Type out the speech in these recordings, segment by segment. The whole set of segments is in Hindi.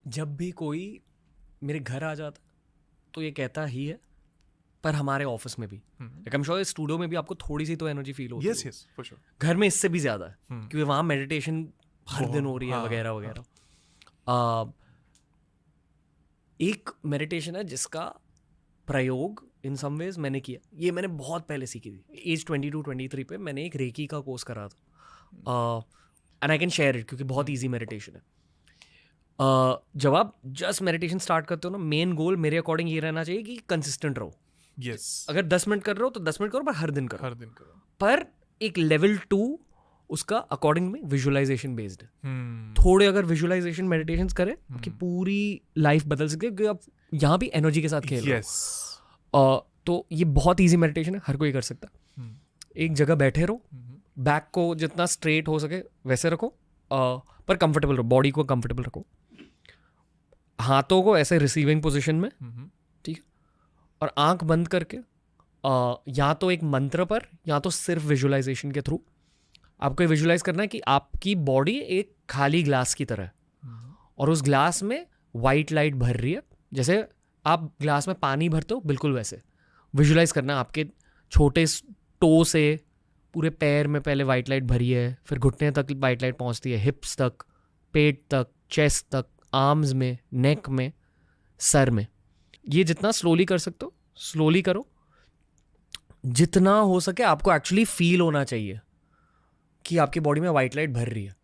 जब भी कोई मेरे घर आ जाता तो ये कहता ही है, पर हमारे ऑफिस में भी, like I am sure studio में भी आपको थोड़ी सी तो एनर्जी फील होती है। Yes yes for sure. घर में इससे भी ज्यादा है क्योंकि वहाँ मेडिटेशन हर दिन हो रही है हाँ, वगैरह वगैरह। एक मेडिटेशन है जिसका प्रयोग इन सम वेज मैंने किया, ये मैंने बहुत पहले सीखी थी, एज 22-23 पे मैंने एक रेकी का कोर्स करा था, and I can share it क्योंकि बहुत ईजी मेडिटेशन है। जब आप जस्ट मेडिटेशन स्टार्ट करते हो ना, मेन गोल मेरे अकॉर्डिंग ये रहना चाहिए कि कंसिस्टेंट रहो। यस, अगर 10 मिनट कर रहे हो तो 10 मिनट करो, पर हर दिन करो। हर दिन करो। पर एक लेवल 2 उसका अकॉर्डिंग में विजुअलाइजेशन बेस्ड है। हम्म, थोड़े अगर विजुअलाइजेशन मेडिटेशंस करें आपकी पूरी लाइफ बदल सकती है, क्योंकि आप यहाँ भी एनर्जी के साथ खेल रहे यस, हो। तो ये बहुत ईजी मेडिटेशन है, हर कोई कर सकता है। एक जगह बैठे रहो, बैक को जितना स्ट्रेट हो सके वैसे रखो, पर कंफर्टेबल रहो, बॉडी को कंफर्टेबल रखो, हाथों को ऐसे रिसीविंग पोजीशन में, ठीक है, और आंख बंद करके या तो एक मंत्र पर या तो सिर्फ विजुअलाइजेशन के थ्रू आपको विजुअलाइज करना है कि आपकी बॉडी एक खाली ग्लास की तरह है और उस ग्लास में वाइट लाइट भर रही है। जैसे आप ग्लास में पानी भरते हो बिल्कुल वैसे विजुअलाइज करना है। आपके छोटे टो से पूरे पैर में पहले वाइट लाइट भरी है, फिर घुटने तक वाइट लाइट पहुंचती है, हिप्स तक, पेट तक, चेस्ट तक, आर्म्स में, नेक में, सर में। ये जितना स्लोली कर सकते हो स्लोली करो। जितना हो सके आपको एक्चुअली फील होना चाहिए कि आपकी बॉडी में वाइट लाइट भर रही है।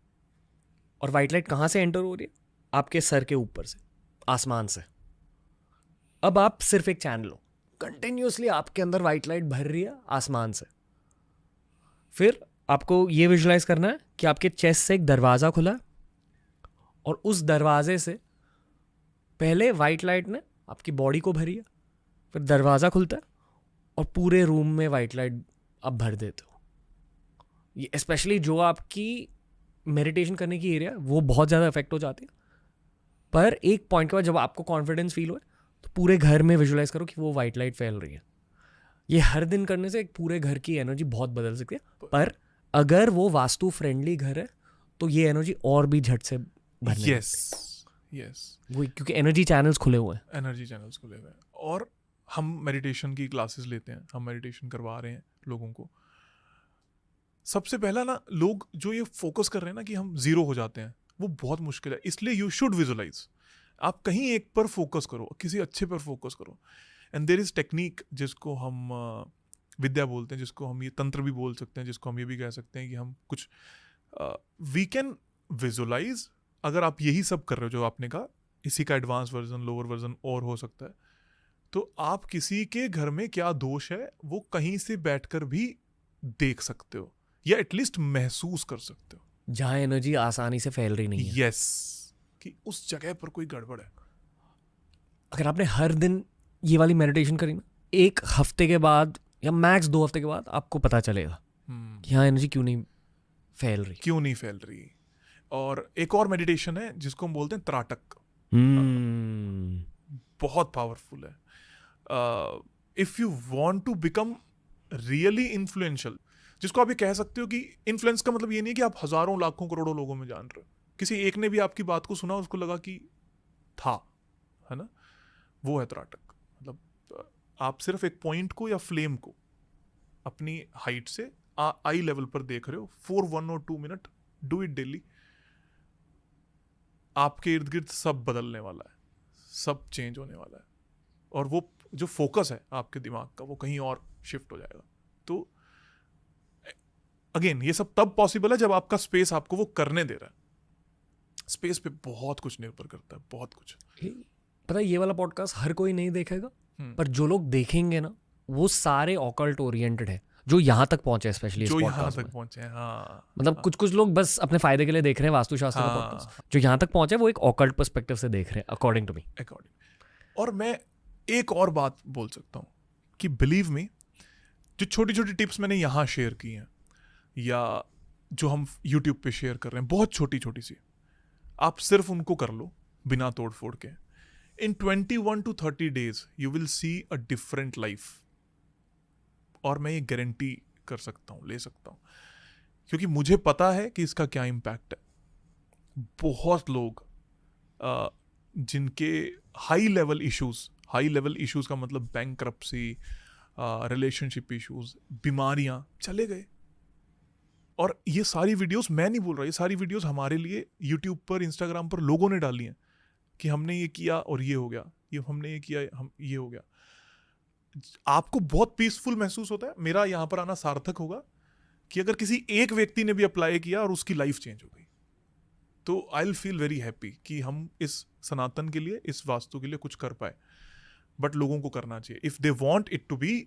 और वाइट लाइट कहाँ से एंटर हो रही है? आपके सर के ऊपर से, आसमान से। अब आप सिर्फ एक चैनल लो, कंटिन्यूसली आपके अंदर वाइट लाइट भर रही है आसमान से। फिर आपको ये विजुअलाइज करना है कि आपके चेस्ट से एक दरवाज़ा खुला है और उस दरवाजे से पहले वाइट लाइट ने आपकी बॉडी को भरी है, फिर दरवाज़ा खुलता है और पूरे रूम में वाइट लाइट आप भर देते हो। ये स्पेशली जो आपकी मेडिटेशन करने की एरिया वो बहुत ज़्यादा इफेक्ट हो जाती है। पर एक पॉइंट के बाद जब आपको कॉन्फिडेंस फील हो तो पूरे घर में विजुअलाइज करो कि वो वाइट लाइट फैल रही है। ये हर दिन करने से एक पूरे घर की एनर्जी बहुत बदल सकती है। पर अगर वो वास्तु फ्रेंडली घर है तो ये एनर्जी और भी झट से भरने यस यस, वो क्योंकि एनर्जी चैनल्स खुले हुए हैं। एनर्जी चैनल्स खुले हुए हैं। और हम मेडिटेशन की क्लासेस लेते हैं, हम मेडिटेशन करवा रहे हैं लोगों को। सबसे पहला ना, लोग जो ये फोकस कर रहे हैं ना कि हम जीरो हो जाते हैं, वो बहुत मुश्किल है। इसलिए यू शुड विजुअलाइज। आप कहीं एक पर फोकस करो, किसी अच्छे पर फोकस करो। एंड देयर इज टेक्निक जिसको हम विद्या बोलते हैं, जिसको हम ये तंत्र भी बोल सकते हैं, जिसको हम ये भी कह सकते हैं कि हम कुछ वी कैन विजुअलाइज। अगर आप यही सब कर रहे हो जो आपने कहा, इसी का एडवांस वर्जन, लोअर वर्जन और हो सकता है, तो आप किसी के घर में क्या दोष है वो कहीं से बैठकर भी देख सकते हो या एटलीस्ट महसूस कर सकते हो, जहाँ एनर्जी आसानी से फैल रही नहीं है। यस, कि उस जगह पर कोई गड़बड़ है। अगर आपने हर दिन ये वाली मेडिटेशन करी ना, एक हफ्ते के बाद या मैक्स 2 हफ्ते के बाद आपको पता चलेगा कि हाँ एनर्जी क्यों नहीं फैल रही। और एक और मेडिटेशन है जिसको हम बोलते हैं त्राटक। बहुत पावरफुल है। If you want to become really influential, जिसको आप ये कह सकते हो कि इन्फ्लुएंस का मतलब ये नहीं है कि आप हजारों लाखों करोड़ों लोगों में जान रहे हो। किसी एक ने भी आपकी बात को सुना, उसको लगा कि था, है ना, वो है त्राटक। मतलब आप सिर्फ एक पॉइंट को या फ्लेम को अपनी हाइट से आई लेवल पर देख रहे हो for 1 or 2 minute. Do it daily. आपके इर्द गिर्द सब बदलने वाला है, सब चेंज होने वाला है, और वो जो फोकस है आपके दिमाग का वो कहीं और शिफ्ट हो जाएगा। तो अगेन ये सब तब पॉसिबल है जब आपका स्पेस आपको वो करने दे रहा है। स्पेस पे बहुत कुछ निर्भर करता है, बहुत कुछ। पता है ये वाला पॉडकास्ट हर कोई नहीं देखेगा, पर जो लोग देखेंगे ना वो सारे ऑकल्ट ओरिएंटेड है, जो यहाँ तक पहुंचे, स्पेशली जो यहाँ तक पहुंचे हैं। हाँ, मतलब कुछ लोग बस अपने फायदे के लिए देख रहे हैं वास्तुशास्त्र का पॉडकास्ट। जो यहाँ तक पहुंचे वो एक ऑकल्ट पर्सपेक्टिव से देख रहे हैं, अकॉर्डिंग टू मी। और मैं एक और बात बोल सकता हूँ कि बिलीव मी, जो छोटी छोटी टिप्स मैंने यहाँ शेयर की हैं या जो हम यूट्यूब पे शेयर कर रहे हैं, बहुत छोटी छोटी सी, आप सिर्फ उनको कर लो बिना तोड़ फोड़ के। इन 21 to 30 days you will see a different life. और मैं ये गारंटी कर सकता हूँ, ले सकता हूँ, क्योंकि मुझे पता है कि इसका क्या इम्पैक्ट है। बहुत लोग जिनके हाई लेवल इश्यूज का मतलब बैंकरप्सी, रिलेशनशिप इश्यूज, बीमारियां, चले गए। और ये सारी वीडियोस मैं नहीं बोल रहा, ये सारी वीडियोस हमारे लिए यूट्यूब पर, इंस्टाग्राम पर लोगों ने डाली हैं कि हमने ये किया और ये हो गया, ये हमने ये किया, हम ये हो गया। आपको बहुत पीसफुल महसूस होता है, मेरा यहाँ पर आना सार्थक होगा कि अगर किसी एक व्यक्ति ने भी अप्लाई किया और उसकी लाइफ चेंज हो गई, तो I will feel very happy कि हम इस सनातन के लिए, इस वास्तु के लिए कुछ कर पाए। बट लोगों को करना चाहिए, if they want it to be,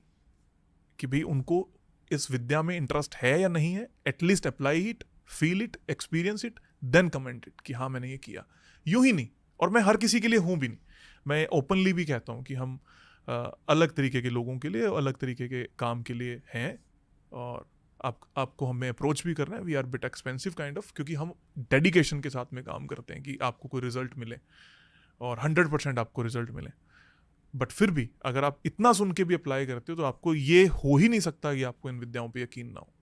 कि भाई उनको इस विद्या में इंटरेस्ट है या नहीं है, at least apply it, feel it, experience it, then comment it कि हाँ मैंने ये किया। यूं ही नहीं, और मैं हर किसी के लिए हूं भी नहीं, मैं ओपनली भी कहता हूं कि हम अलग तरीके के लोगों के लिए, अलग तरीके के काम के लिए हैं, और आपको हमें अप्रोच भी करना है। We are bit expensive kind of, क्योंकि हम डेडिकेशन के साथ में काम करते हैं कि आपको कोई रिजल्ट मिले और 100% आपको रिजल्ट मिले। बट फिर भी अगर आप इतना सुन के भी अप्लाई करते हो तो आपको ये हो ही नहीं सकता कि आपको इन विद्याओं पे यकीन ना हो।